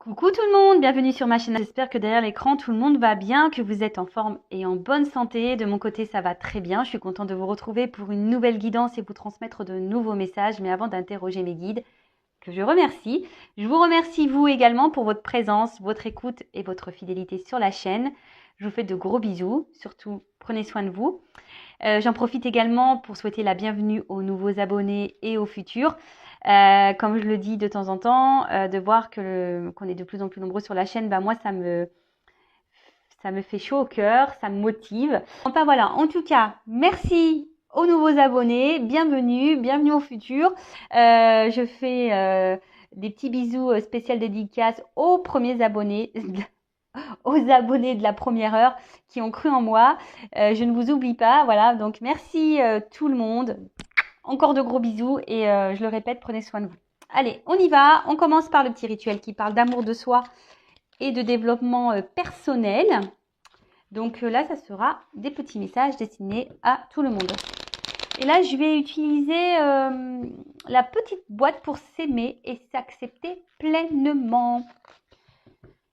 Coucou tout le monde, bienvenue sur ma chaîne. J'espère que derrière l'écran tout le monde va bien, que vous êtes en forme et en bonne santé. De mon côté ça va très bien, je suis contente de vous retrouver pour une nouvelle guidance et vous transmettre de nouveaux messages. Mais avant d'interroger mes guides, que je vous remercie vous également pour votre présence, votre écoute et votre fidélité sur la chaîne. Je vous fais de gros bisous, surtout prenez soin de vous. J'en profite également pour souhaiter la bienvenue aux nouveaux abonnés et aux futurs. Comme je le dis de temps en temps, de voir qu'on est de plus en plus nombreux sur la chaîne, moi ça me fait chaud au cœur, ça me motive. Enfin voilà, en tout cas, merci aux nouveaux abonnés, bienvenue aux futurs. Je fais des petits bisous spécial dédicaces aux premiers abonnés, aux abonnés de la première heure qui ont cru en moi. Je ne vous oublie pas, voilà, donc merci tout le monde. Encore de gros bisous et je le répète, prenez soin de vous. Allez, on y va. On commence par le petit rituel qui parle d'amour de soi et de développement personnel. Donc là, ça sera des petits messages destinés à tout le monde. Et là, je vais utiliser la petite boîte pour s'aimer et s'accepter pleinement.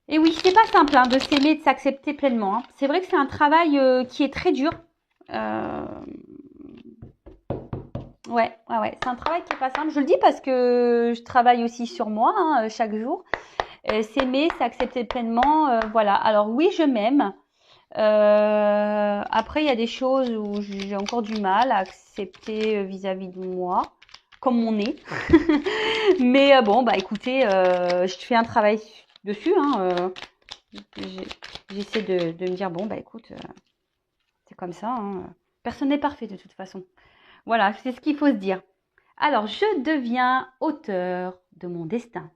Et oui, c'est pas simple de s'aimer et de s'accepter pleinement. C'est vrai que c'est un travail qui est très dur. Ouais, c'est un travail qui est pas simple. Je le dis parce que je travaille aussi sur moi chaque jour. S'aimer, s'accepter pleinement, voilà. Alors oui, je m'aime. Après, il y a des choses où j'ai encore du mal à accepter vis-à-vis de moi, comme mon nez. Mais bon, écoutez, je fais un travail dessus. J'essaie de me dire, écoute, c'est comme ça. Personne n'est parfait de toute façon. Voilà, c'est ce qu'il faut se dire. Alors, je deviens auteur de mon destin.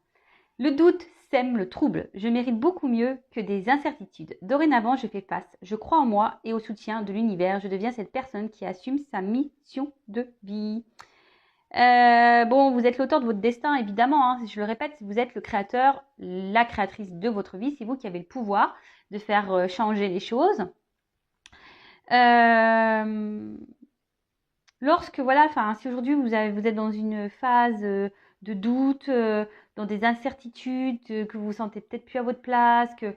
Le doute sème le trouble. Je mérite beaucoup mieux que des incertitudes. Dorénavant, je fais face. Je crois en moi et au soutien de l'univers. Je deviens cette personne qui assume sa mission de vie. Vous êtes l'auteur de votre destin, évidemment. Je le répète, vous êtes le créateur, la créatrice de votre vie. C'est vous qui avez le pouvoir de faire changer les choses. Lorsque, si aujourd'hui vous êtes dans une phase de doute, dans des incertitudes, que vous vous sentez peut-être plus à votre place, que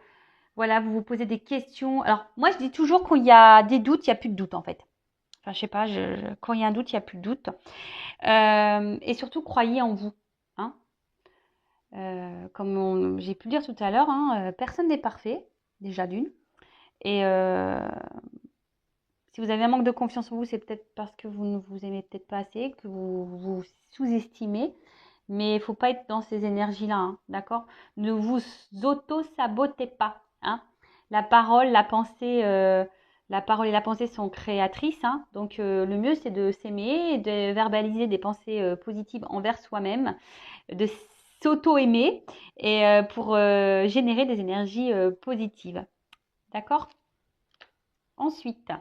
voilà, vous vous posez des questions. Alors, moi, je dis toujours quand il y a des doutes, il n'y a plus de doute, en fait. Enfin, je sais pas, quand il y a un doute, il n'y a plus de doute. Et surtout, croyez en vous. Comme j'ai pu le dire tout à l'heure, personne n'est parfait, déjà d'une. Et si vous avez un manque de confiance en vous, c'est peut-être parce que vous ne vous aimez peut-être pas assez, que vous vous sous-estimez. Mais il ne faut pas être dans ces énergies-là, d'accord? Ne vous auto-sabotez pas. La parole, la pensée, la parole et la pensée sont créatrices. Donc le mieux, c'est de s'aimer, de verbaliser des pensées positives envers soi-même, de s'auto-aimer et pour générer des énergies positives. D'accord? Ensuite,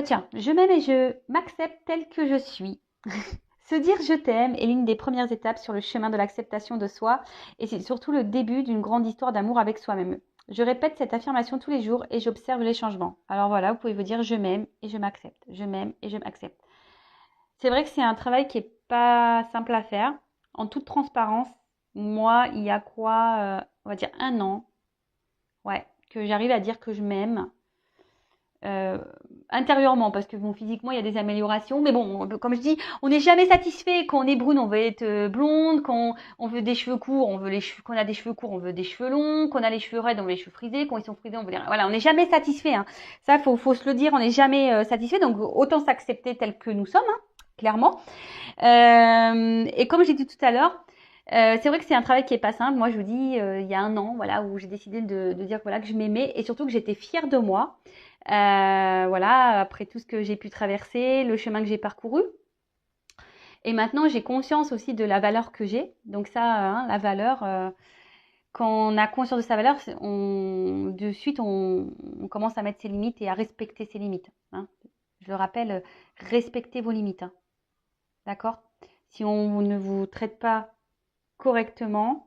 tiens, je m'aime et je m'accepte telle que je suis. Se dire je t'aime est l'une des premières étapes sur le chemin de l'acceptation de soi et c'est surtout le début d'une grande histoire d'amour avec soi-même. Je répète cette affirmation tous les jours et j'observe les changements. Alors voilà, vous pouvez vous dire je m'aime et je m'accepte. Je m'aime et je m'accepte. C'est vrai que c'est un travail qui est pas simple à faire. En toute transparence, moi, il y a quoi, on va dire 1 an, que j'arrive à dire que je m'aime. Intérieurement, parce que physiquement il y a des améliorations, mais bon, comme je dis, on n'est jamais satisfait. Quand on est brune, on veut être blonde. Quand on veut des cheveux courts, on veut quand on a des cheveux courts, on veut des cheveux longs. Quand on a les cheveux raides, on veut les cheveux frisés. Quand ils sont frisés, on veut voilà, on n'est jamais satisfait. Ça, faut se le dire, on n'est jamais satisfait. Donc autant s'accepter tel que nous sommes, clairement. Et comme j'ai dit tout à l'heure, c'est vrai que c'est un travail qui est pas simple. Moi, je vous dis, il y a 1 an, où j'ai décidé de dire que je m'aimais et surtout que j'étais fière de moi. Après tout ce que j'ai pu traverser, le chemin que j'ai parcouru. Et maintenant, j'ai conscience aussi de la valeur que j'ai. Donc ça, la valeur, quand on a conscience de sa valeur, de suite, on commence à mettre ses limites et à respecter ses limites. Je le rappelle, respectez vos limites. D'accord? Si on ne vous traite pas correctement,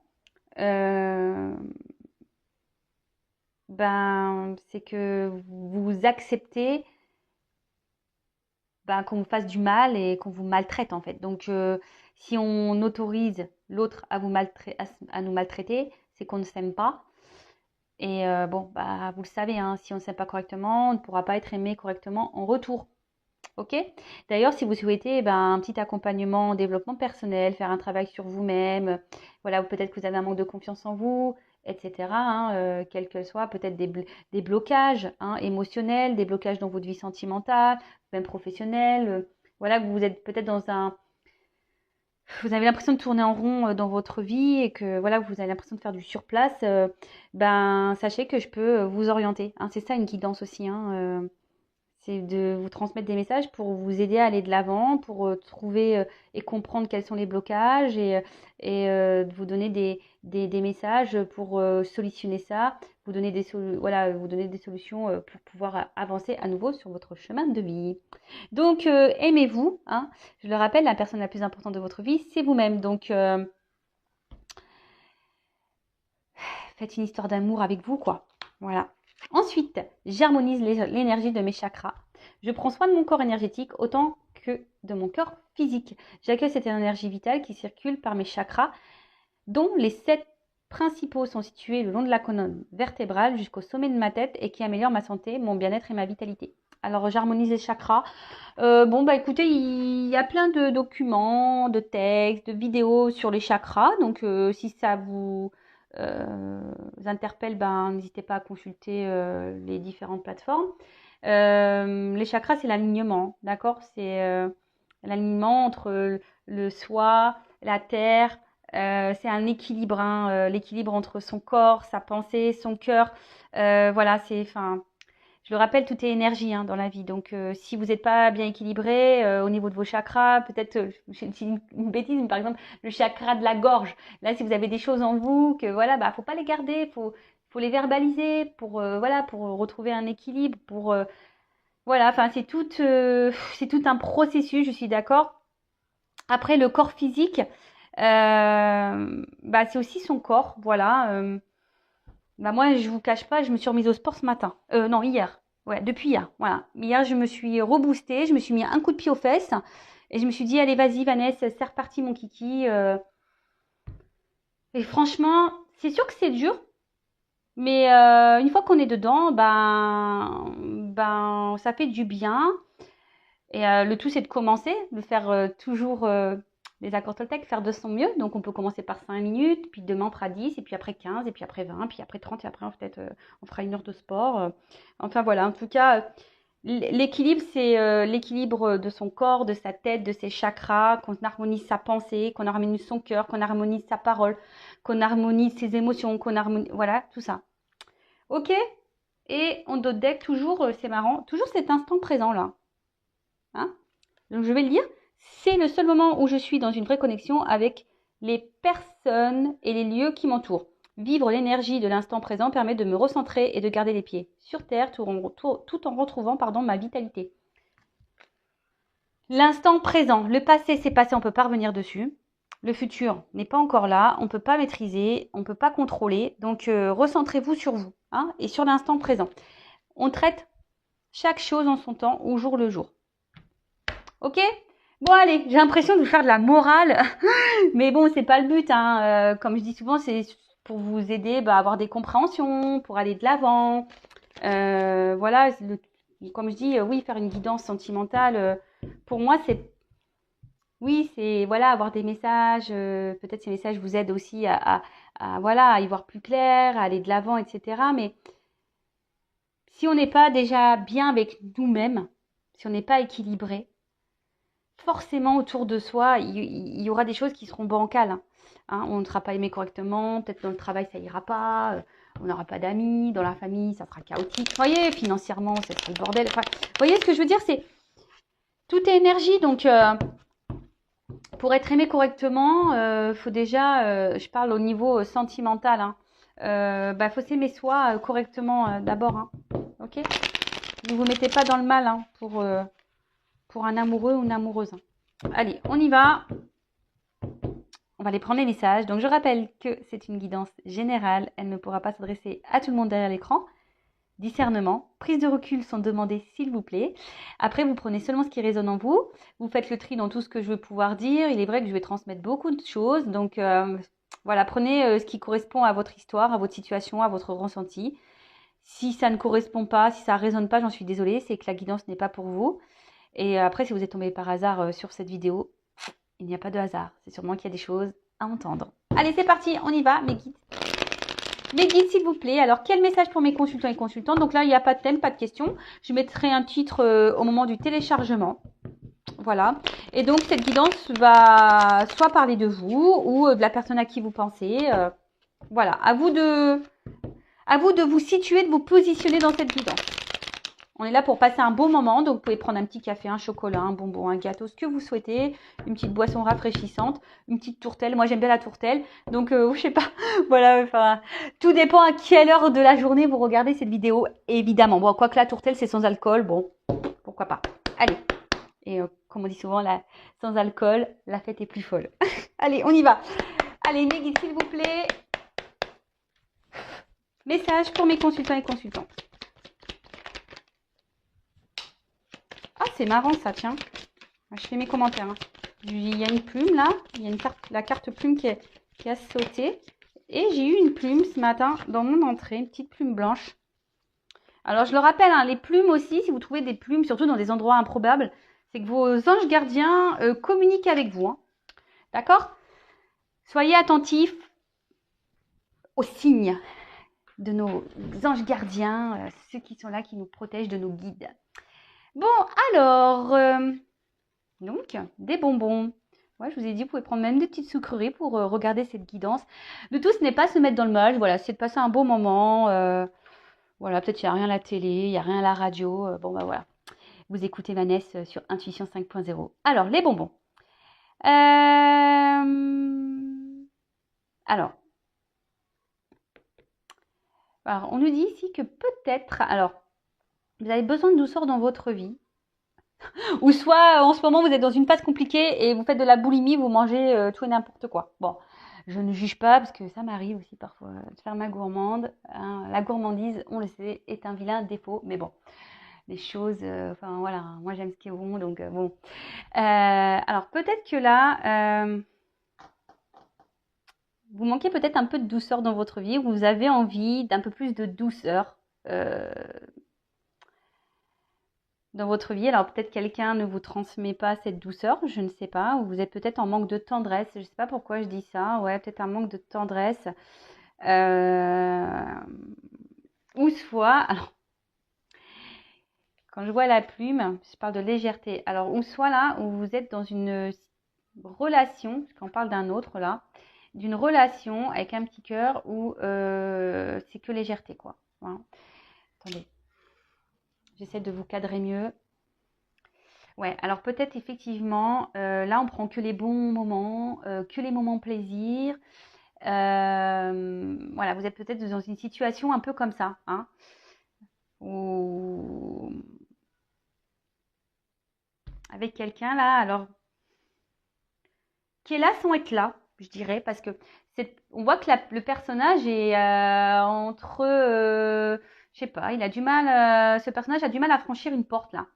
c'est que vous acceptez qu'on vous fasse du mal et qu'on vous maltraite en fait. Donc Si on autorise l'autre à nous maltraiter, c'est qu'on ne s'aime pas. Et bon, bah, vous le savez, hein, si on ne s'aime pas correctement, on ne pourra pas être aimé correctement en retour. Ok? D'ailleurs, si vous souhaitez un petit accompagnement en développement personnel, faire un travail sur vous-même, voilà, peut-être que vous avez un manque de confiance en vous, etc., hein, quel que soit, peut-être des blocages émotionnels, des blocages dans votre vie sentimentale, même professionnelle, voilà, que vous êtes peut-être vous avez l'impression de tourner en rond dans votre vie et que voilà, vous avez l'impression de faire du surplace, sachez que je peux vous orienter. Hein. C'est ça une guidance aussi. Hein, c'est de vous transmettre des messages pour vous aider à aller de l'avant, pour trouver et comprendre quels sont les blocages et de vous donner des messages pour solutionner ça, vous donner vous donner des solutions pour pouvoir avancer à nouveau sur votre chemin de vie. Donc, aimez-vous. Hein. Je le rappelle, la personne la plus importante de votre vie, c'est vous-même. Donc, faites une histoire d'amour avec vous, quoi. Voilà. Ensuite, j'harmonise l'énergie de mes chakras. Je prends soin de mon corps énergétique autant que de mon corps physique. J'accueille cette énergie vitale qui circule par mes chakras, dont les 7 principaux sont situés le long de la colonne vertébrale jusqu'au sommet de ma tête et qui améliorent ma santé, mon bien-être et ma vitalité. Alors, j'harmonise les chakras. Écoutez, il y a plein de documents, de textes, de vidéos sur les chakras. Donc, si ça vous interpelle, n'hésitez pas à consulter les différentes plateformes. Les chakras, c'est l'alignement, d'accord? C'est l'alignement entre le soi, la terre. C'est un équilibre, hein, l'équilibre entre son corps, sa pensée, son cœur. Voilà, je le rappelle, tout est énergie dans la vie. Donc, si vous n'êtes pas bien équilibré au niveau de vos chakras, peut-être, c'est une bêtise, mais par exemple, le chakra de la gorge. Là, si vous avez des choses en vous, que voilà, faut pas les garder, faut les verbaliser pour pour retrouver un équilibre, c'est tout un processus, je suis d'accord. Après, le corps physique, c'est aussi son corps, voilà. Moi, je vous cache pas, je me suis remise au sport ce matin. Non, hier. Ouais, depuis hier. Voilà. Hier, je me suis reboostée, je me suis mis un coup de pied aux fesses et je me suis dit, allez, vas-y, Vanessa, c'est reparti, mon kiki. Et franchement, c'est sûr que c'est dur, mais une fois qu'on est dedans, ça fait du bien. Et le tout, c'est de commencer, de faire toujours les accords Toltec, faire de son mieux. Donc, on peut commencer par 5 minutes, puis demain, on fera 10, et puis après 15, et puis après 20, puis après 30, et après, peut-être, on fera 1 heure de sport. Enfin, voilà. En tout cas, l'équilibre, c'est l'équilibre de son corps, de sa tête, de ses chakras, qu'on harmonise sa pensée, qu'on harmonise son cœur, qu'on harmonise sa parole, qu'on harmonise ses émotions, qu'on harmonise... Voilà, tout ça. Ok? Et on doit deck toujours, c'est marrant, toujours cet instant présent, là. Hein? Donc je vais le dire, c'est le seul moment où je suis dans une vraie connexion avec les personnes et les lieux qui m'entourent. Vivre l'énergie de l'instant présent permet de me recentrer et de garder les pieds sur terre tout en retrouvant ma vitalité. L'instant présent, le passé c'est passé, on ne peut pas revenir dessus. Le futur n'est pas encore là, on ne peut pas maîtriser, on ne peut pas contrôler. Donc recentrez-vous sur vous et sur l'instant présent. On traite chaque chose en son temps, au jour le jour. Ok? Bon allez, j'ai l'impression de vous faire de la morale, mais bon, c'est pas le but. Comme je dis souvent, c'est pour vous aider à avoir des compréhensions, pour aller de l'avant. Voilà, comme je dis, oui, faire une guidance sentimentale, pour moi, c'est avoir des messages. Peut-être ces messages vous aident aussi à y voir plus clair, à aller de l'avant, etc. Mais si on n'est pas déjà bien avec nous-mêmes, si on n'est pas équilibré, forcément autour de soi, il y aura des choses qui seront bancales. On ne sera pas aimé correctement, peut-être dans le travail ça ira pas, on n'aura pas d'amis, dans la famille ça sera chaotique. Vous voyez, financièrement ça sera le bordel. Enfin, vous voyez ce que je veux dire, c'est tout est énergie. Donc pour être aimé correctement, faut déjà, je parle au niveau sentimental, faut s'aimer soi correctement d'abord. Ok, ne vous mettez pas dans le mal pour un amoureux ou une amoureuse. Allez, on y va. On va aller prendre les messages. Donc, je rappelle que c'est une guidance générale. Elle ne pourra pas s'adresser à tout le monde derrière l'écran. discernement, prise de recul sont demandées s'il vous plaît. Après, vous prenez seulement ce qui résonne en vous. Vous faites le tri dans tout ce que je vais pouvoir dire. Il est vrai que je vais transmettre beaucoup de choses. Donc voilà, prenez ce qui correspond à votre histoire, à votre situation, à votre ressenti. Si ça ne correspond pas, si ça ne résonne pas, j'en suis désolée, c'est que la guidance n'est pas pour vous. Et après, si vous êtes tombé par hasard sur cette vidéo, il n'y a pas de hasard. C'est sûrement qu'il y a des choses à entendre. Allez, c'est parti, on y va, mes guides. Mes guides, s'il vous plaît. Alors, quel message pour mes consultants et consultantes? Donc là, il n'y a pas de thème, pas de question. Je mettrai un titre au moment du téléchargement. Voilà. Et donc, cette guidance va soit parler de vous ou de la personne à qui vous pensez. Voilà. À vous de vous situer, de vous positionner dans cette guidance. On est là pour passer un beau moment, donc vous pouvez prendre un petit café, un chocolat, un bonbon, un gâteau, ce que vous souhaitez, une petite boisson rafraîchissante, une petite tourtelle. Moi, j'aime bien la tourtelle, donc je sais pas, voilà, enfin, tout dépend à quelle heure de la journée vous regardez cette vidéo, évidemment. Bon, quoique la tourtelle, c'est sans alcool, bon, pourquoi pas. Allez, et comme on dit souvent, sans alcool, la fête est plus folle. Allez, on y va. Allez, mes guides, s'il vous plaît. Message pour mes consultants et consultantes. Ah, c'est marrant ça, tiens. Je fais mes commentaires. Hein. Il y a une plume là. Il y a la carte plume qui a sauté. Et j'ai eu une plume ce matin dans mon entrée. Une petite plume blanche. Alors, je le rappelle, hein, les plumes aussi, si vous trouvez des plumes, surtout dans des endroits improbables, c'est que vos anges gardiens communiquent avec vous. Hein. D'accord? Soyez attentifs aux signes de nos anges gardiens, ceux qui sont là, qui nous protègent, de nos guides. Bon, alors, donc, des bonbons. Ouais, je vous ai dit, vous pouvez prendre même des petites sucreries pour regarder cette guidance. Le tout, ce n'est pas se mettre dans le mal, voilà, c'est de passer un beau moment. Voilà, peut-être il n'y a rien à la télé, il n'y a rien à la radio. Bon, bah voilà, vous écoutez Vanessa sur Intuition 5.0. Alors, les bonbons. Alors, on nous dit ici que peut-être, alors, vous avez besoin de douceur dans votre vie. Ou soit, en ce moment, vous êtes dans une phase compliquée et vous faites de la boulimie, vous mangez tout et n'importe quoi. Bon, je ne juge pas parce que ça m'arrive aussi parfois de faire ma gourmande. Hein. La gourmandise, on le sait, est un vilain défaut. Mais bon, les choses, enfin voilà, moi j'aime ce qui est bon, donc bon. Alors peut-être que là, vous manquez peut-être un peu de douceur dans votre vie. Vous avez envie d'un peu plus de douceur. Dans votre vie. Alors peut-être quelqu'un ne vous transmet pas cette douceur, je ne sais pas, ou vous êtes peut-être en manque de tendresse, je ne sais pas pourquoi je dis ça, ouais, peut-être un manque de tendresse, ou soit, alors, quand je vois la plume, je parle de légèreté, alors ou soit là, où vous êtes dans une relation, parce qu'on parle d'un autre là, d'une relation avec un petit cœur où c'est que légèreté, quoi. Voilà. Attendez. J'essaie de vous cadrer mieux. Ouais, alors peut-être effectivement, là on prend que les bons moments, que les moments plaisir. Voilà, vous êtes peut-être dans une situation un peu comme ça, hein, ou avec quelqu'un là, alors qui est là sans être là, je dirais, parce que on voit que le personnage est entre, je sais pas, il a du mal, ce personnage a du mal à franchir une porte là.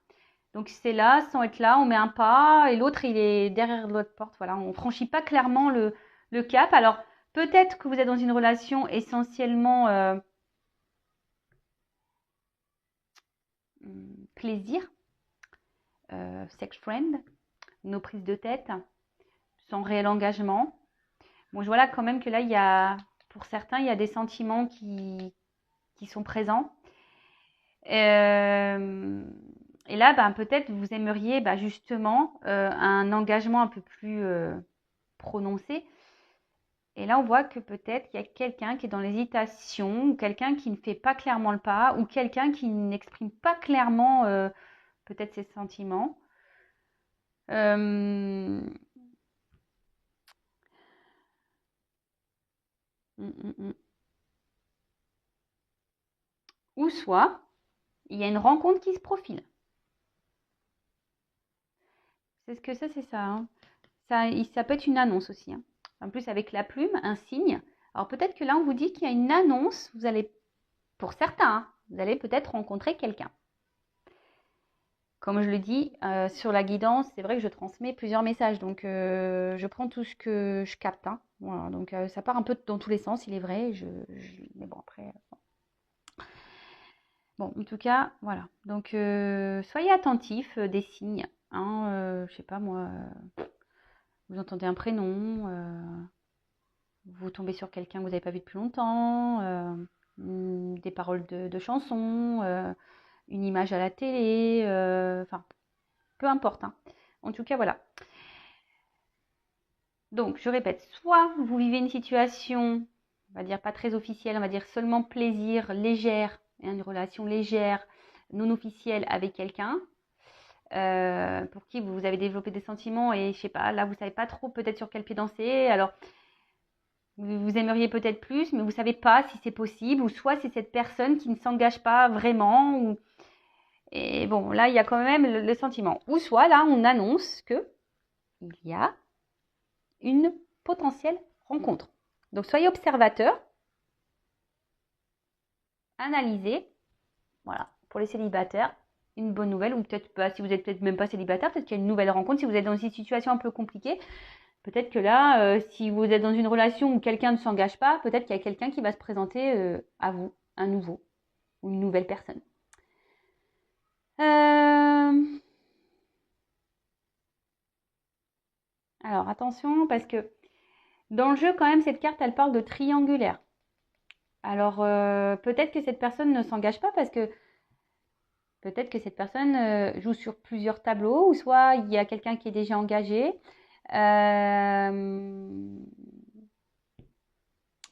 Donc c'est là, sans être là, on met un pas et l'autre il est derrière l'autre porte. Voilà, on franchit pas clairement le cap. Alors peut-être que vous êtes dans une relation essentiellement plaisir, sex friend, nos prises de tête, sans réel engagement. Bon, je vois là quand même que là il y a, pour certains, il y a des sentiments qui sont présents. Et là, ben, peut-être vous aimeriez justement un engagement un peu plus prononcé. Et là, on voit que peut-être il y a quelqu'un qui est dans l'hésitation, ou quelqu'un qui ne fait pas clairement le pas, ou quelqu'un qui n'exprime pas clairement peut-être ses sentiments. Ou soit, il y a une rencontre qui se profile. C'est ce que ça, c'est ça. Hein. Ça peut être une annonce aussi. Hein. En plus, avec la plume, un signe. Alors peut-être que là, on vous dit qu'il y a une annonce. Vous allez, pour certains, hein, Vous allez peut-être rencontrer quelqu'un. Comme je le dis, sur la guidance, c'est vrai que je transmets plusieurs messages. Donc, je prends tout ce que je capte. Hein. Voilà, donc, ça part un peu dans tous les sens, il est vrai. Mais bon, après... Bon, en tout cas, voilà. Donc, soyez attentifs des signes. Hein, je sais pas moi, vous entendez un prénom, vous tombez sur quelqu'un que vous n'avez pas vu depuis longtemps, des paroles de chansons, une image à la télé, enfin, peu importe. Hein. En tout cas, voilà. Donc, je répète, soit vous vivez une situation, on va dire pas très officielle, on va dire seulement plaisir, légère, une relation légère, non officielle avec quelqu'un, pour qui vous avez développé des sentiments et je sais pas, là vous savez pas trop peut-être sur quel pied danser. Alors, vous aimeriez peut-être plus, mais vous savez pas si c'est possible, ou soit c'est cette personne qui ne s'engage pas vraiment, ou... Et bon, là, il y a quand même le sentiment. Ou soit, là, on annonce que il y a une potentielle rencontre. Donc, soyez observateur, analysez, voilà, pour les célibataires, une bonne nouvelle, ou peut-être pas, si vous êtes peut-être même pas célibataire, peut-être qu'il y a une nouvelle rencontre, si vous êtes dans une situation un peu compliquée, peut-être que là, si vous êtes dans une relation où quelqu'un ne s'engage pas, peut-être qu'il y a quelqu'un qui va se présenter à vous, un nouveau, ou une nouvelle personne. Alors attention, parce que dans le jeu, quand même, cette carte, elle parle de triangulaire. Alors peut-être que cette personne ne s'engage pas parce que peut-être que cette personne joue sur plusieurs tableaux, ou soit il y a quelqu'un qui est déjà engagé.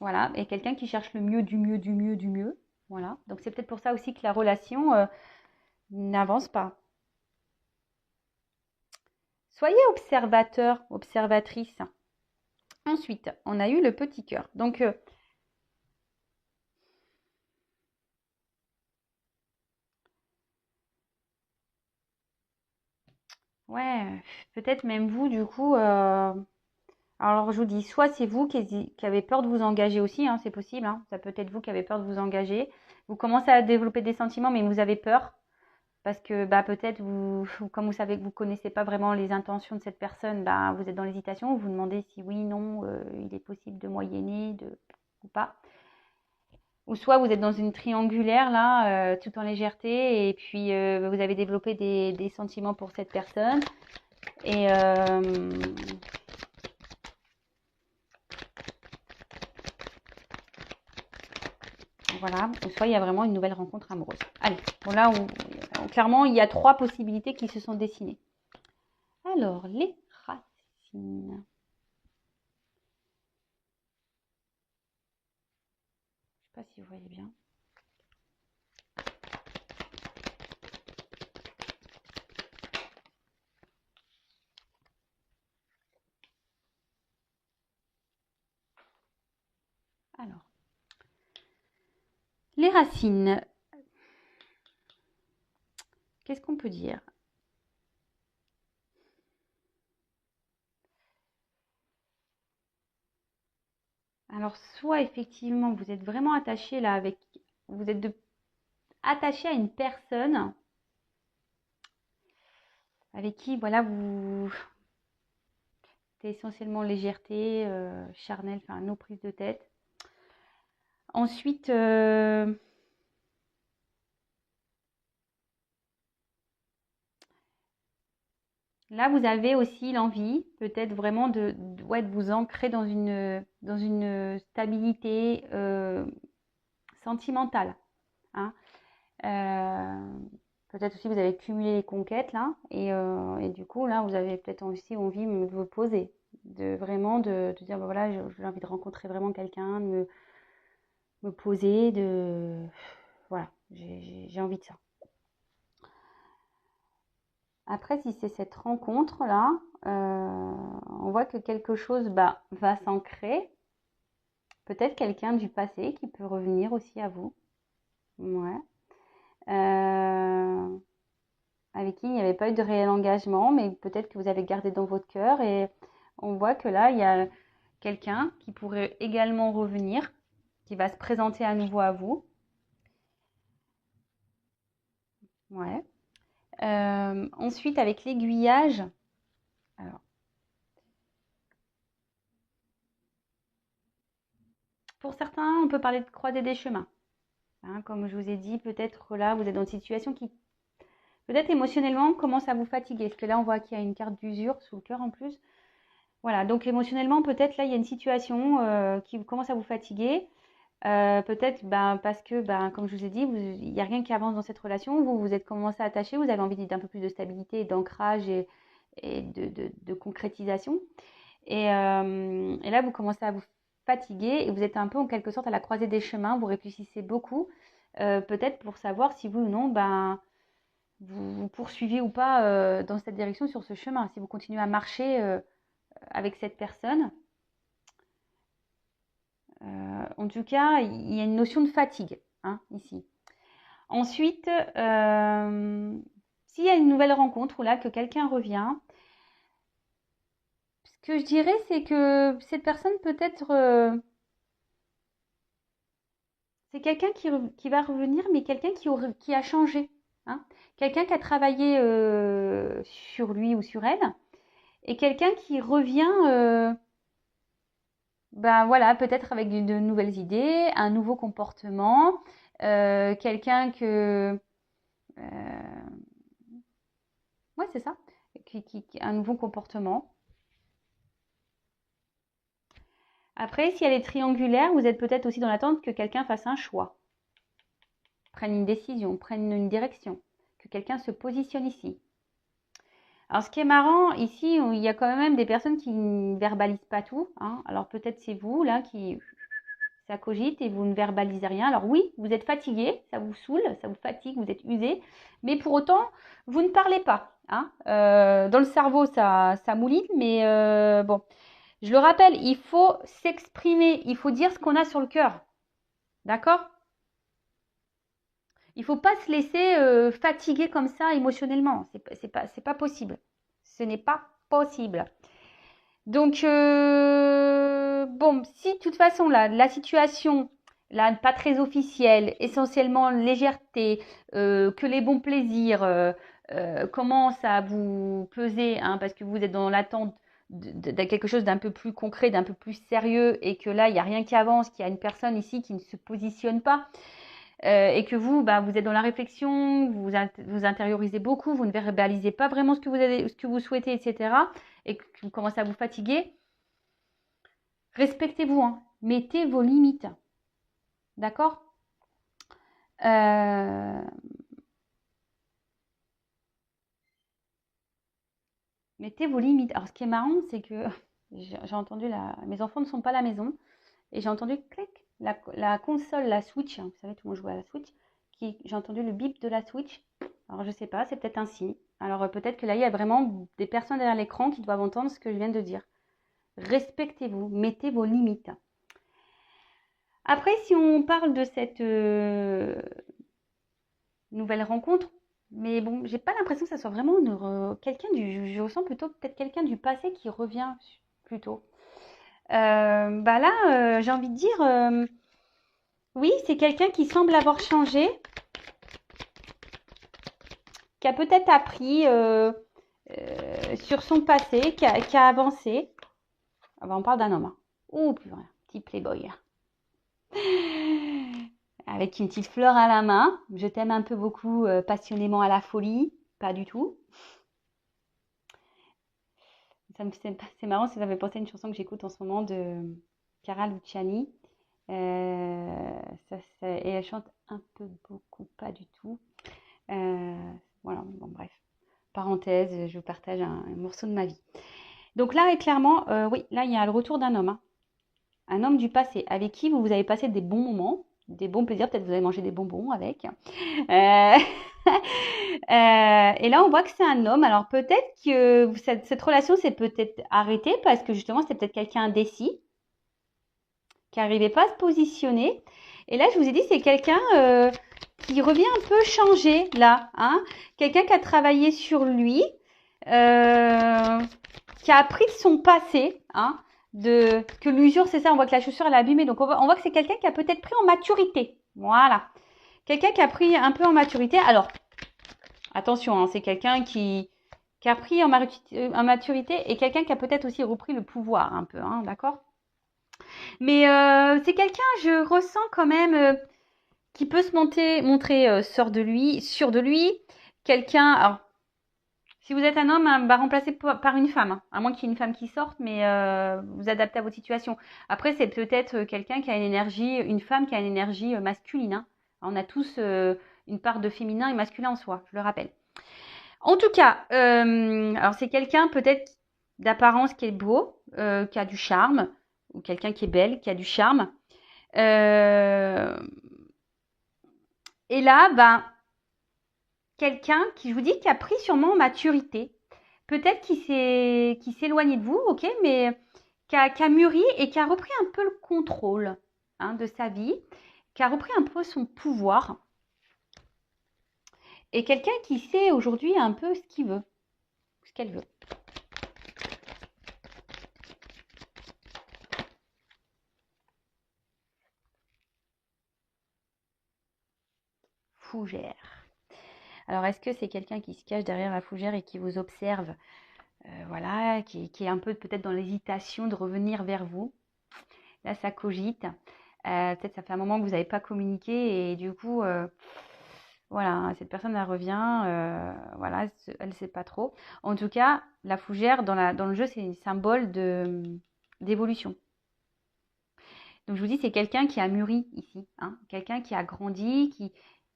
Voilà, et quelqu'un qui cherche le mieux, du mieux, du mieux, du mieux. Voilà, donc c'est peut-être pour ça aussi que la relation n'avance pas. Soyez observateur, observatrice. Ensuite, on a eu le petit cœur. Donc, ouais, peut-être même vous, du coup. Alors, je vous dis, soit c'est vous qui avez peur de vous engager aussi, hein, c'est possible. Hein, ça peut être vous qui avez peur de vous engager. Vous commencez à développer des sentiments, mais vous avez peur. Parce que bah, peut-être, comme vous savez que vous ne connaissez pas vraiment les intentions de cette personne, bah, vous êtes dans l'hésitation. Vous vous demandez si oui, non, il est possible de moyenner ou pas. Ou soit vous êtes dans une triangulaire, là, tout en légèreté, et puis vous avez développé des sentiments pour cette personne. Et voilà, ou soit il y a vraiment une nouvelle rencontre amoureuse. Allez, bon là, clairement, il y a 3 possibilités qui se sont dessinées. Alors, les racines. Je ne sais pas si vous voyez bien. Alors, les racines. Qu'est-ce qu'on peut dire? Alors, soit effectivement, vous êtes vraiment attaché là avec... Vous êtes attaché à une personne avec qui, voilà, c'est essentiellement légèreté, charnel, enfin, nos prises de tête. Ensuite, là, vous avez aussi l'envie, peut-être vraiment de vous ancrer dans une stabilité sentimentale. Hein. Peut-être aussi vous avez cumulé les conquêtes là, et du coup là, vous avez peut-être aussi envie de vous poser, de vraiment de dire bah, voilà, j'ai envie de rencontrer vraiment quelqu'un, de me poser, voilà, j'ai envie de ça. Après, si c'est cette rencontre-là, on voit que quelque chose va s'ancrer. Peut-être quelqu'un du passé qui peut revenir aussi à vous. Ouais. Avec qui il n'y avait pas eu de réel engagement, mais peut-être que vous avez gardé dans votre cœur. Et on voit que là, il y a quelqu'un qui pourrait également revenir, qui va se présenter à nouveau à vous. Ouais. Ensuite, avec l'aiguillage, alors, pour certains, on peut parler de croiser des chemins. Hein, comme je vous ai dit, peut-être là, vous êtes dans une situation qui, peut-être émotionnellement, commence à vous fatiguer. Parce que là, on voit qu'il y a une carte d'usure sous le cœur en plus. Voilà, donc émotionnellement, peut-être là, il y a une situation qui commence à vous fatiguer. Peut-être parce que, comme je vous ai dit, il n'y a rien qui avance dans cette relation. Vous êtes commencé à attacher, vous avez envie d'un peu plus de stabilité, d'ancrage et de concrétisation. Et là, vous commencez à vous fatiguer et vous êtes un peu en quelque sorte à la croisée des chemins. Vous réfléchissez beaucoup, peut-être pour savoir si oui ou non, vous poursuivez ou pas dans cette direction, sur ce chemin. Si vous continuez à marcher avec cette personne. En tout cas, il y a une notion de fatigue hein, ici. Ensuite, s'il y a une nouvelle rencontre ou là que quelqu'un revient, ce que je dirais, c'est que cette personne peut-être, c'est quelqu'un qui va revenir, mais quelqu'un qui a changé. Hein. Quelqu'un qui a travaillé sur lui ou sur elle, et quelqu'un qui revient, voilà, peut-être avec de nouvelles idées, un nouveau comportement, quelqu'un que... ouais, c'est ça, un nouveau comportement. Après, si elle est triangulaire, vous êtes peut-être aussi dans l'attente que quelqu'un fasse un choix, prenne une décision, prenne une direction, que quelqu'un se positionne ici. Alors, ce qui est marrant, ici, il y a quand même des personnes qui ne verbalisent pas tout. Hein. Alors, peut-être c'est vous, là, qui... ça cogite et vous ne verbalisez rien. Alors oui, vous êtes fatigué, ça vous saoule, ça vous fatigue, vous êtes usé, mais pour autant, vous ne parlez pas. Hein. Dans le cerveau, ça mouline, mais bon, je le rappelle, il faut s'exprimer, il faut dire ce qu'on a sur le cœur. D'accord? Il ne faut pas se laisser fatiguer comme ça émotionnellement. C'est pas possible. Ce n'est pas possible. Donc, bon, si de toute façon, là, la situation, là, pas très officielle, essentiellement légèreté, que les bons plaisirs commencent à vous peser, hein, parce que vous êtes dans l'attente de quelque chose d'un peu plus concret, d'un peu plus sérieux, et que là, il n'y a rien qui avance, qu'il y a une personne ici qui ne se positionne pas, et que vous, vous êtes dans la réflexion, vous intériorisez beaucoup, vous ne verbalisez pas vraiment ce que vous souhaitez, etc., et que vous commencez à vous fatiguer, respectez-vous, hein. Mettez vos limites. D'accord? Mettez vos limites. Alors, ce qui est marrant, c'est que j'ai entendu mes enfants ne sont pas à la maison, et j'ai entendu clic, la console, la Switch, hein, vous savez, tout le monde joue à la Switch, j'ai entendu le bip de la Switch. Alors, je sais pas, c'est peut-être un signe. Alors, peut-être que là, il y a vraiment des personnes derrière l'écran qui doivent entendre ce que je viens de dire. Respectez-vous, mettez vos limites. Après, si on parle de cette nouvelle rencontre, mais bon, j'ai pas l'impression que ça soit vraiment quelqu'un je ressens plutôt peut-être quelqu'un du passé qui revient plutôt. Là, j'ai envie de dire, oui, c'est quelqu'un qui semble avoir changé, qui a peut-être appris sur son passé, qui a avancé. Ah on parle d'un homme. Hein. Oh, plus rien, petit playboy. Avec une petite fleur à la main. Je t'aime un peu beaucoup, passionnément à la folie. Pas du tout. C'est marrant, ça me fait penser à une chanson que j'écoute en ce moment de Cara Luciani. Et elle chante un peu beaucoup, pas du tout. Voilà, bon bref. Parenthèse, je vous partage un morceau de ma vie. Donc là, clairement, oui, là, il y a le retour d'un homme. Hein. Un homme du passé, avec qui vous avez passé des bons moments, des bons plaisirs, peut-être vous avez mangé des bonbons avec. Et là, on voit que c'est un homme. Alors peut-être que cette relation s'est peut-être arrêtée parce que justement, c'était peut-être quelqu'un indécis, qui n'arrivait pas à se positionner. Et là, je vous ai dit, c'est quelqu'un qui revient un peu changé, là. Hein, quelqu'un qui a travaillé sur lui, qui a appris de son passé, hein, que l'usure, c'est ça, on voit que la chaussure, elle est abîmée. Donc, on voit que c'est quelqu'un qui a peut-être pris en maturité. Voilà. Quelqu'un qui a pris un peu en maturité. Alors, Attention, hein, c'est quelqu'un qui a pris en maturité et quelqu'un qui a peut-être aussi repris le pouvoir un peu, hein, d'accord? Mais c'est quelqu'un, je ressens quand même, qui peut se montrer sûr de lui. Quelqu'un, alors, si vous êtes un homme, hein, bah, remplacé par une femme, hein, à moins qu'il y ait une femme qui sorte, mais vous adaptez à votre situation. Après, c'est peut-être quelqu'un qui a une énergie, une femme qui a une énergie masculine, hein. On a tous une part de féminin et masculin en soi, je le rappelle. En tout cas, alors c'est quelqu'un peut-être d'apparence qui est beau, qui a du charme, ou quelqu'un qui est belle, qui a du charme. Euh, et là, ben, quelqu'un qui, je vous dis, qui a pris sûrement en maturité. Peut-être qui s'est éloigné de vous, ok, mais qui a mûri et qui a repris un peu le contrôle, hein, de sa vie, qui a repris un peu son pouvoir. Et quelqu'un qui sait aujourd'hui un peu ce qu'il veut, ce qu'elle veut. Fougère. Alors, est-ce que c'est quelqu'un qui se cache derrière la fougère et qui vous observe, voilà, qui est un peu peut-être dans l'hésitation de revenir vers vous? Là, ça cogite. Peut-être ça fait un moment que vous n'avez pas communiqué et du coup, voilà, cette personne, elle revient, voilà, elle ne sait pas trop. En tout cas, la fougère, dans le jeu, c'est un symbole d'évolution. Donc, je vous dis, c'est quelqu'un qui a mûri ici, hein, quelqu'un qui a grandi,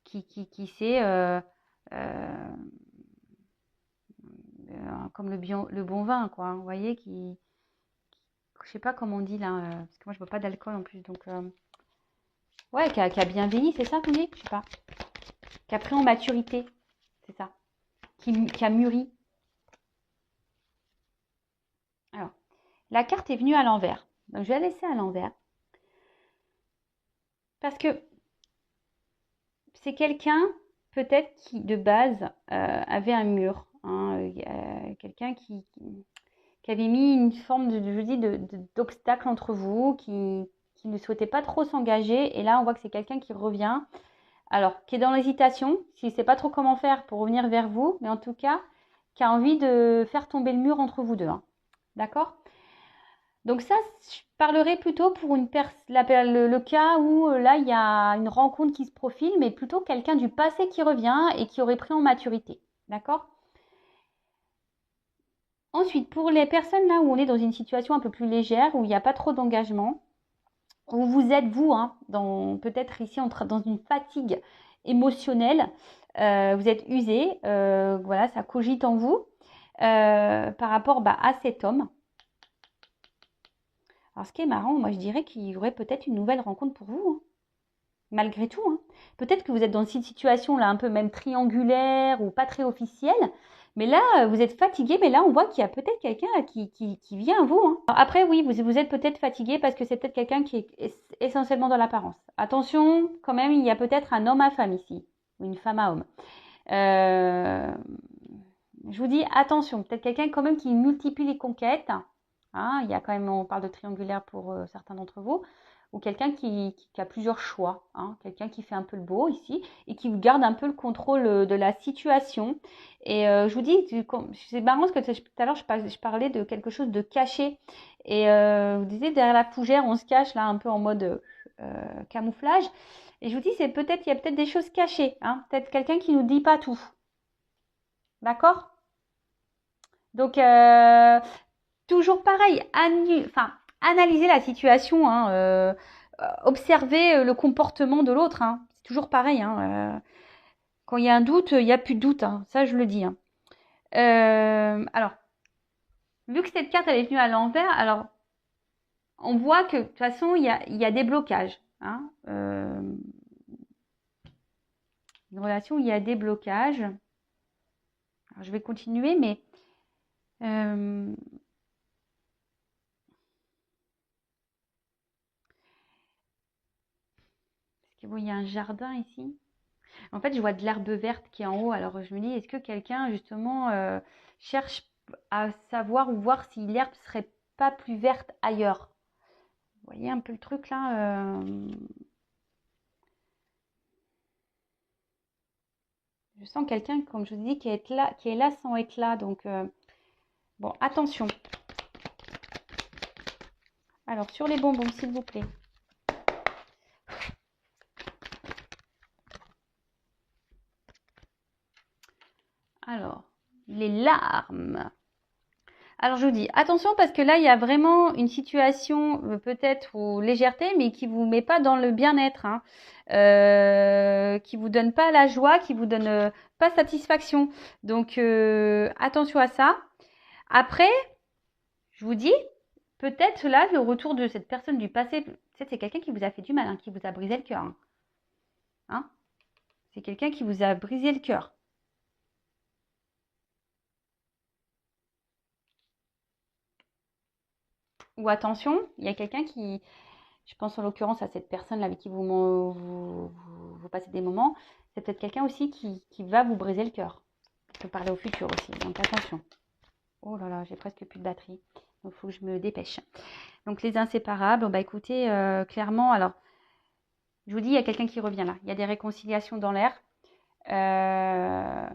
qui sait, comme le bon vin, quoi, hein, vous voyez, je sais pas comment on dit là, parce que moi, je bois pas d'alcool en plus, donc, ouais, qui a bien vieilli, c'est ça qu'on dit? Je sais pas. Qui a pris en maturité, c'est ça. Qui a mûri. Alors, la carte est venue à l'envers. Donc, je vais la laisser à l'envers. Parce que c'est quelqu'un, peut-être, qui, de base, avait un mur, hein, quelqu'un qui avait mis une forme d'obstacle entre vous, qui ne souhaitait pas trop s'engager. Et là, on voit que c'est quelqu'un qui revient. Alors, qui est dans l'hésitation, qui ne sait pas trop comment faire pour revenir vers vous, mais en tout cas, qui a envie de faire tomber le mur entre vous deux, hein. D'accord? Donc ça, je parlerai plutôt pour le cas où là, il y a une rencontre qui se profile, mais plutôt quelqu'un du passé qui revient et qui aurait pris en maturité. D'accord? Ensuite, pour les personnes là où on est dans une situation un peu plus légère, où il n'y a pas trop d'engagement, où vous êtes vous, hein, peut-être ici dans une fatigue émotionnelle, vous êtes usé, voilà, ça cogite en vous par rapport à cet homme. Alors, ce qui est marrant, moi je dirais qu'il y aurait peut-être une nouvelle rencontre pour vous, hein, malgré tout, hein. Peut-être que vous êtes dans cette situation là un peu même triangulaire ou pas très officielle, mais là vous êtes fatigué, mais là on voit qu'il y a peut-être quelqu'un qui vient à vous, hein. Alors, après oui, vous êtes peut-être fatigué parce que c'est peut-être quelqu'un qui est essentiellement dans l'apparence. Attention, quand même, il y a peut-être un homme à femme ici, ou une femme à homme. Euh, je vous dis attention, peut-être quelqu'un quand même qui multiplie les conquêtes, hein, il y a quand même, on parle de triangulaire pour certains d'entre vous, ou quelqu'un qui a plusieurs choix, hein, quelqu'un qui fait un peu le beau ici et qui garde un peu le contrôle de la situation. Et je vous dis, c'est marrant parce que tout à l'heure je parlais de quelque chose de caché. Et vous disiez derrière la fougère, on se cache là un peu en mode camouflage. Et je vous dis, il y a peut-être des choses cachées, hein, peut-être quelqu'un qui nous dit pas tout. D'accord? Donc, toujours pareil, analyser la situation, hein, observer le comportement de l'autre, hein. C'est toujours pareil, hein, quand il y a un doute, il n'y a plus de doute, hein. Ça, je le dis, hein. Alors, vu que cette carte elle est venue à l'envers, alors on voit que de toute façon il y a des blocages, hein. Une relation où il y a des blocages. Alors, je vais continuer, mais parce que bon, il y a un jardin ici. En fait, je vois de l'herbe verte qui est en haut. Alors, je me dis, est-ce que quelqu'un, justement, cherche à savoir ou voir si l'herbe serait pas plus verte ailleurs? Vous voyez un peu le truc là, Je sens quelqu'un, comme je vous dis, qui est là sans être là. Donc, bon, attention. Alors, sur les bonbons, s'il vous plaît. Alors, les larmes. Alors, je vous dis, attention parce que là, il y a vraiment une situation peut-être ou légèreté, mais qui vous met pas dans le bien-être, hein. Qui vous donne pas la joie, qui vous donne pas satisfaction. Donc, attention à ça. Après, je vous dis, peut-être là, le retour de cette personne du passé, peut-être c'est quelqu'un qui vous a fait du mal, hein, qui vous a brisé le cœur, hein. Hein, c'est quelqu'un qui vous a brisé le cœur. Ou attention, il y a quelqu'un qui, je pense en l'occurrence à cette personne-là avec qui vous passez des moments, c'est peut-être quelqu'un aussi qui va vous briser le cœur. Je peux parler au futur aussi, donc attention. Oh là là, j'ai presque plus de batterie, donc il faut que je me dépêche. Donc les inséparables, bah écoutez, clairement, alors, je vous dis, il y a quelqu'un qui revient là. Il y a des réconciliations dans l'air. Euh,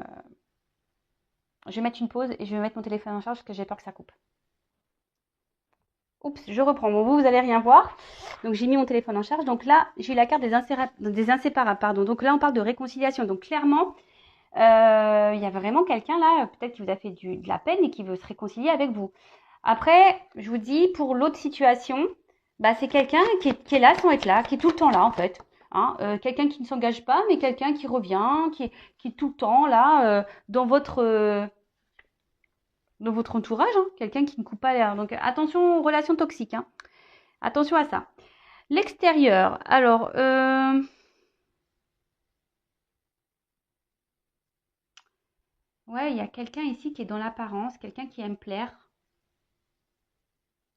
je vais mettre une pause et je vais mettre mon téléphone en charge parce que j'ai peur que ça coupe. Oups, je reprends. Bon, vous allez rien voir. Donc, j'ai mis mon téléphone en charge. Donc là, j'ai la carte des inséparables. Pardon. Donc là, on parle de réconciliation. Donc, clairement, il y a vraiment quelqu'un là, peut-être qui vous a fait de la peine et qui veut se réconcilier avec vous. Après, je vous dis, pour l'autre situation, bah, c'est quelqu'un qui est là sans être là, qui est tout le temps là, en fait. Hein, quelqu'un qui ne s'engage pas, mais quelqu'un qui revient, qui est tout le temps là, dans votre entourage, hein, quelqu'un qui ne coupe pas l'air. Donc attention aux relations toxiques, hein. Attention à ça. L'extérieur, alors, ouais, il y a quelqu'un ici qui est dans l'apparence, quelqu'un qui aime plaire,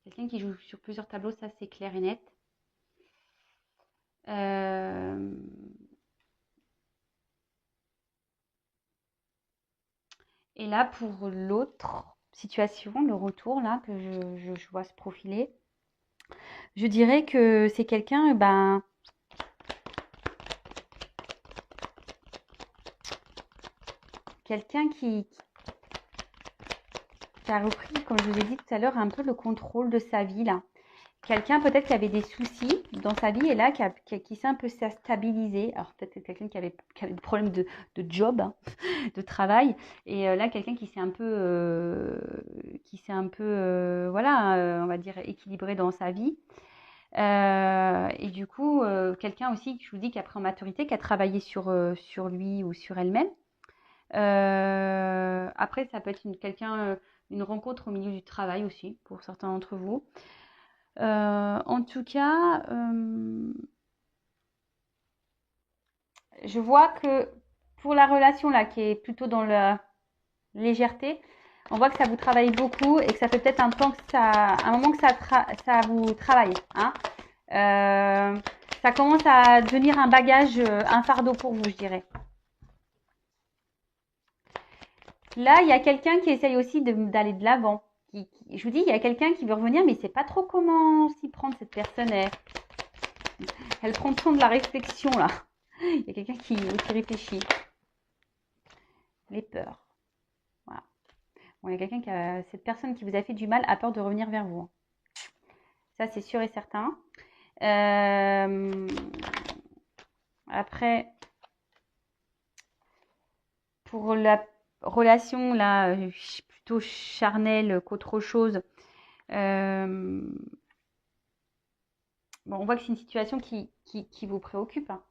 quelqu'un qui joue sur plusieurs tableaux, ça c'est clair et net. Euh, et là, pour l'autre situation, le retour là que je vois se profiler, je dirais que c'est quelqu'un, ben, quelqu'un qui a repris, comme je vous ai dit tout à l'heure, un peu le contrôle de sa vie là. Quelqu'un peut-être qui avait des soucis dans sa vie et là qui s'est un peu stabilisé. Alors peut-être quelqu'un qui avait des problèmes de job, hein, de travail. Et là, quelqu'un qui s'est un peu, voilà, on va dire équilibré dans sa vie. Et du coup, quelqu'un aussi, je vous dis, qui a pris en maturité, qui a travaillé sur lui ou sur elle-même. Après, ça peut être une rencontre au milieu du travail aussi, pour certains d'entre vous. En tout cas, je vois que pour la relation là, qui est plutôt dans la légèreté, on voit que ça vous travaille beaucoup et que ça fait peut-être un moment que ça vous travaille, hein. Ça commence à devenir un bagage, un fardeau pour vous, je dirais. Là, il y a quelqu'un qui essaye aussi d'aller de l'avant. Je vous dis, il y a quelqu'un qui veut revenir, mais il ne sait pas trop comment s'y prendre. Cette personne, elle prend le temps de la réflexion là. Il y a quelqu'un qui réfléchit. Les peurs. Voilà. Bon, il y a cette personne qui vous a fait du mal a peur de revenir vers vous. Ça, c'est sûr et certain. Après, pour la relation là, plutôt charnelle qu'autre chose. Bon, on voit que c'est une situation qui vous préoccupe, hein.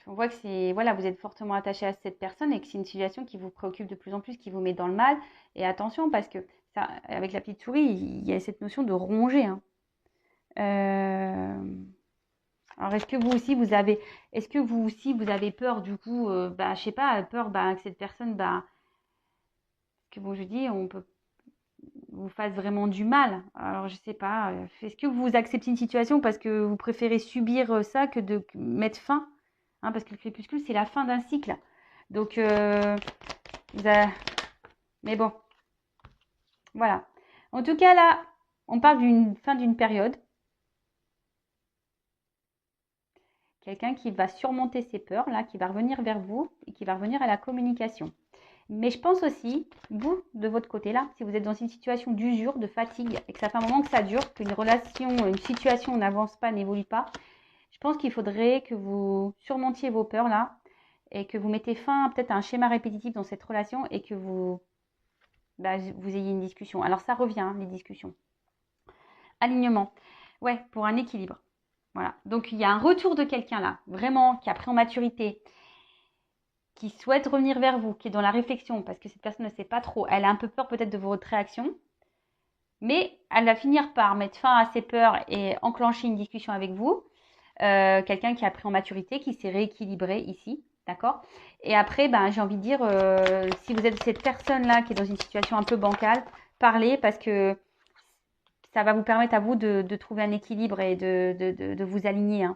On voit que c'est, voilà, vous êtes fortement attaché à cette personne et que c'est une situation qui vous préoccupe de plus en plus, qui vous met dans le mal. Et attention, parce que ça, avec la petite souris, il y a cette notion de ronger, hein. Alors, est-ce que vous aussi, vous avez peur du coup, bah, je sais pas, peur, bah, que cette personne, bah, que bon, je dis, on peut vous fasse vraiment du mal. Alors, je sais pas, est-ce que vous acceptez une situation parce que vous préférez subir ça que de mettre fin, hein, parce que le crépuscule, c'est la fin d'un cycle. Donc, vous avez- mais bon, voilà. En tout cas, là, on parle d'une fin d'une période. quelqu'un qui va surmonter ses peurs, là, qui va revenir vers vous et qui va revenir à la communication. Mais je pense aussi, vous, de votre côté là, si vous êtes dans une situation d'usure, de fatigue, et que ça fait un moment que ça dure, qu'une relation, une situation n'avance pas, n'évolue pas, je pense qu'il faudrait que vous surmontiez vos peurs là et que vous mettez fin peut-être à un schéma répétitif dans cette relation et que vous ayez une discussion. Alors ça revient, hein, les discussions. Alignement. Ouais, pour un équilibre. Voilà. Donc il y a un retour de quelqu'un là, vraiment, qui a pris en maturité, qui souhaite revenir vers vous, qui est dans la réflexion, parce que cette personne ne sait pas trop. Elle a un peu peur peut-être de votre réaction, mais elle va finir par mettre fin à ses peurs et enclencher une discussion avec vous. Quelqu'un qui a pris en maturité, qui s'est rééquilibré ici, d'accord? Et après, j'ai envie de dire, si vous êtes cette personne-là qui est dans une situation un peu bancale, parlez parce que ça va vous permettre à vous de trouver un équilibre et de vous aligner, hein.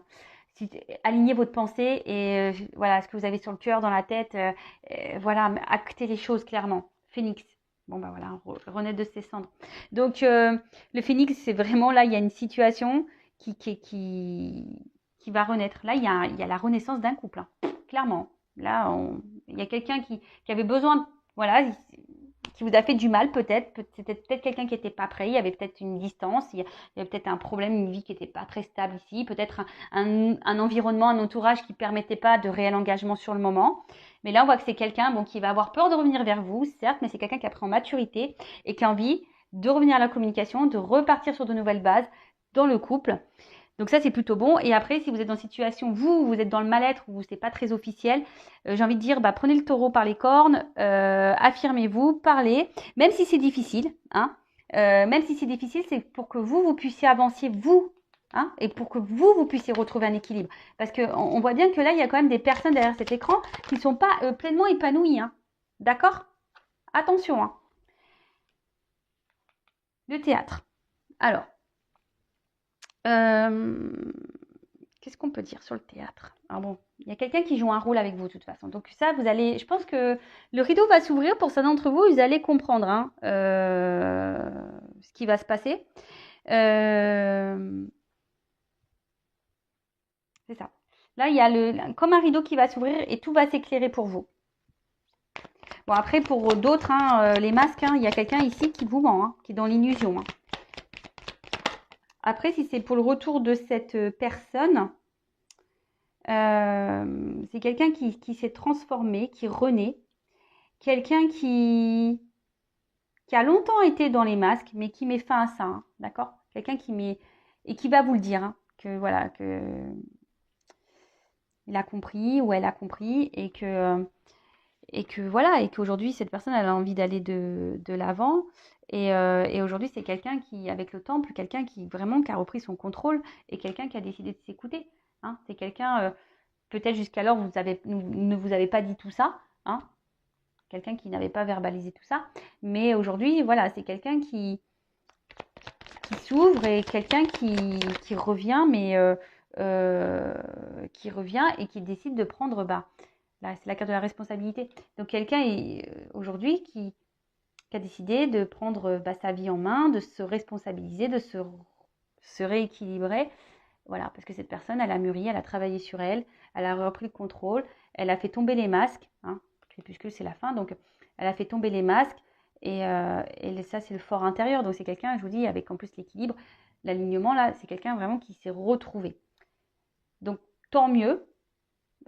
Alignez votre pensée et voilà, ce que vous avez sur le cœur, dans la tête, voilà, actez les choses clairement. Phénix. Bon, voilà, renaître de ses cendres. Donc, le phénix, c'est vraiment là, il y a une situation qui va renaître. Là, il y a la renaissance d'un couple, hein, clairement. Là, il y a quelqu'un qui avait besoin, voilà, qui vous a fait du mal peut-être. C'était peut-être quelqu'un qui n'était pas prêt. Il y avait peut-être une distance. Il y avait peut-être un problème, une vie qui n'était pas très stable ici. Peut-être un environnement, un entourage qui ne permettait pas de réel engagement sur le moment. Mais là, on voit que c'est quelqu'un qui va avoir peur de revenir vers vous, certes, mais c'est quelqu'un qui a pris en maturité et qui a envie de revenir à la communication, de repartir sur de nouvelles bases dans le couple. Donc ça, c'est plutôt bon. Et après, si vous êtes dans une situation, vous êtes dans le mal-être, ou c'est pas très officiel, j'ai envie de dire, prenez le taureau par les cornes, affirmez-vous, parlez, même si c'est difficile, hein. Même si c'est difficile, c'est pour que vous puissiez avancer, vous, hein, et pour que vous puissiez retrouver un équilibre. Parce qu'on voit bien que là, il y a quand même des personnes derrière cet écran qui ne sont pas pleinement épanouies, hein. D'accord? Attention, hein. Le théâtre. Alors, qu'est-ce qu'on peut dire sur le théâtre? Alors bon, il y a quelqu'un qui joue un rôle avec vous de toute façon. Donc ça, je pense que le rideau va s'ouvrir pour certains d'entre vous. Vous allez comprendre, hein, ce qui va se passer. C'est ça. Là, il y a comme un rideau qui va s'ouvrir et tout va s'éclairer pour vous. Bon, après, pour d'autres, hein, les masques, hein, il y a quelqu'un ici qui vous ment, hein, qui est dans l'illusion, hein. Après, si c'est pour le retour de cette personne, c'est quelqu'un qui s'est transformé, qui renaît. Quelqu'un qui a longtemps été dans les masques, mais qui met fin à ça, hein, d'accord? Quelqu'un et qui va vous le dire, hein, que voilà, que il a compris ou elle a compris et que voilà, et qu'aujourd'hui cette personne elle a envie d'aller de l'avant. Et aujourd'hui c'est quelqu'un qui, avec le temple, quelqu'un qui vraiment qui a repris son contrôle et quelqu'un qui a décidé de s'écouter, hein. C'est quelqu'un, peut-être jusqu'alors ne vous avez pas dit tout ça, hein. Quelqu'un qui n'avait pas verbalisé tout ça. Mais aujourd'hui, voilà, c'est quelqu'un qui s'ouvre et quelqu'un qui revient, mais qui revient et qui décide de prendre, là, c'est la carte de la responsabilité. Donc quelqu'un aujourd'hui qui a décidé de prendre sa vie en main, de se responsabiliser, de se rééquilibrer. Voilà, parce que cette personne, elle a mûri, elle a travaillé sur elle, elle a repris le contrôle, elle a fait tomber les masques, hein, crépuscule c'est la fin, donc elle a fait tomber les masques et ça c'est le fort intérieur, donc c'est quelqu'un, je vous dis, avec en plus l'équilibre, l'alignement là, c'est quelqu'un vraiment qui s'est retrouvé. Donc tant mieux.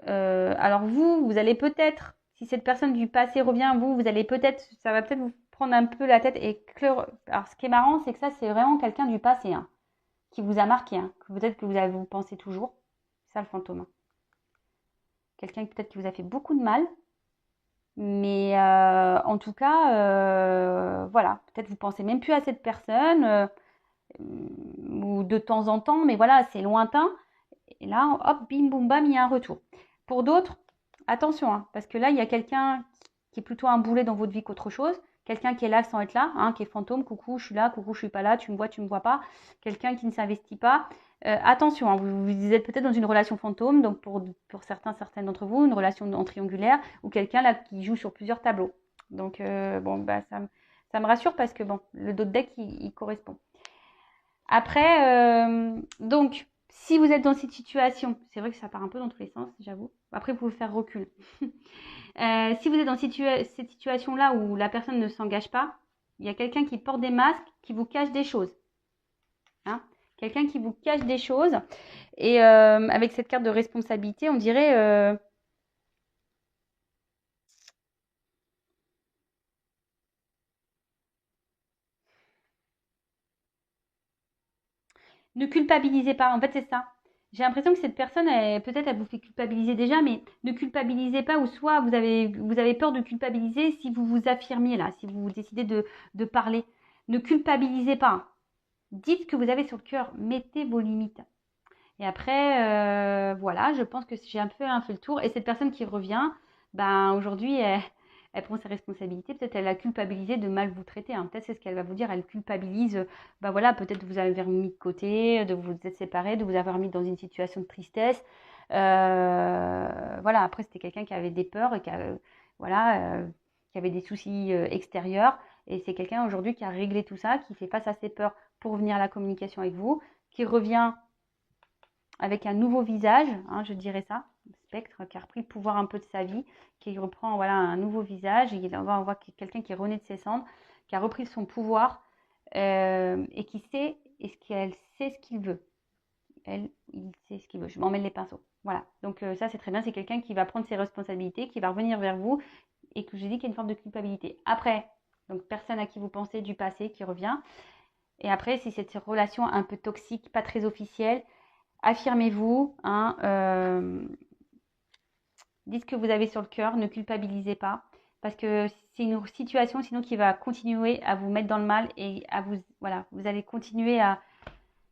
Alors vous allez peut-être, si cette personne du passé revient, vous allez peut-être, ça va peut-être vous prendre un peu la tête et alors ce qui est marrant, c'est que ça c'est vraiment quelqu'un du passé, hein, qui vous a marqué, hein, que peut-être que vous pensez toujours. C'est ça le fantôme, hein. Quelqu'un peut-être qui vous a fait beaucoup de mal. Mais en tout cas, voilà, peut-être vous pensez même plus à cette personne, ou de temps en temps, mais voilà, c'est lointain. Et là, hop, bim, boum, bam, il y a un retour. Pour d'autres, attention, hein, parce que là, il y a quelqu'un qui est plutôt un boulet dans votre vie qu'autre chose. Quelqu'un qui est là sans être là, hein, qui est fantôme, coucou, je suis là, coucou, je suis pas là, tu me vois pas. Quelqu'un qui ne s'investit pas. Attention, hein, vous êtes peut-être dans une relation fantôme, donc pour certaines d'entre vous, une relation en triangulaire, ou quelqu'un là qui joue sur plusieurs tableaux. Donc ça me rassure parce que bon, le dos de deck il correspond. Après, donc Si vous êtes dans cette situation, c'est vrai que ça part un peu dans tous les sens, j'avoue. Après, vous pouvez faire recul. Si vous êtes dans cette situation-là où la personne ne s'engage pas, il y a quelqu'un qui porte des masques, qui vous cache des choses. Hein, quelqu'un qui vous cache des choses. Et avec cette carte de responsabilité, on dirait ne culpabilisez pas. En fait, c'est ça. J'ai l'impression que cette personne, peut-être elle vous fait culpabiliser déjà, mais ne culpabilisez pas, ou soit vous avez peur de culpabiliser si vous vous affirmiez là, si vous décidez de parler. Ne culpabilisez pas. Dites ce que vous avez sur le cœur. Mettez vos limites. Et après, voilà, je pense que j'ai un peu fait le tour. Et cette personne qui revient, ben aujourd'hui, elle prend ses responsabilités. Peut-être elle a culpabilisé de mal vous traiter. Hein. Peut-être c'est ce qu'elle va vous dire. Elle culpabilise, ben voilà, peut-être de vous avoir mis de côté, de vous être séparés, de vous avoir mis dans une situation de tristesse. Voilà, après, c'était quelqu'un qui avait des peurs et voilà, qui avait des soucis extérieurs. Et c'est quelqu'un aujourd'hui qui a réglé tout ça, qui fait face à ses peurs pour venir à la communication avec vous, qui revient avec un nouveau visage, hein, je dirais ça, spectre qui a repris le pouvoir un peu de sa vie, qui reprend voilà, un nouveau visage, et on voit quelqu'un qui est rené de ses cendres, qui a repris son pouvoir et qui sait, qu'elle sait ce qu'il veut. Il sait ce qu'il veut. Je m'en mêle les pinceaux. Voilà. Donc ça, c'est très bien. C'est quelqu'un qui va prendre ses responsabilités, qui va revenir vers vous et que je dis qu'il y a une forme de culpabilité. Après, donc personne à qui vous pensez du passé qui revient. Et après, si cette relation un peu toxique, pas très officielle, affirmez-vous, hein, dites ce que vous avez sur le cœur, ne culpabilisez pas, parce que c'est une situation sinon qui va continuer à vous mettre dans le mal et à vous, voilà, vous allez continuer à,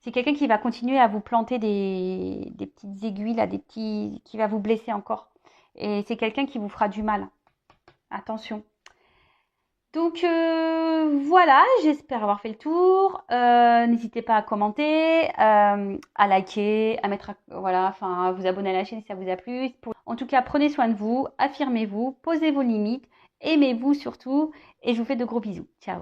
c'est quelqu'un qui va continuer à vous planter des petites aiguilles là, qui va vous blesser encore. Et c'est quelqu'un qui vous fera du mal. Attention. Donc voilà, j'espère avoir fait le tour. N'hésitez pas à commenter, à liker, à mettre, voilà, enfin, à vous abonner à la chaîne si ça vous a plu. En tout cas, prenez soin de vous, affirmez-vous, posez vos limites, aimez-vous surtout, et je vous fais de gros bisous. Ciao.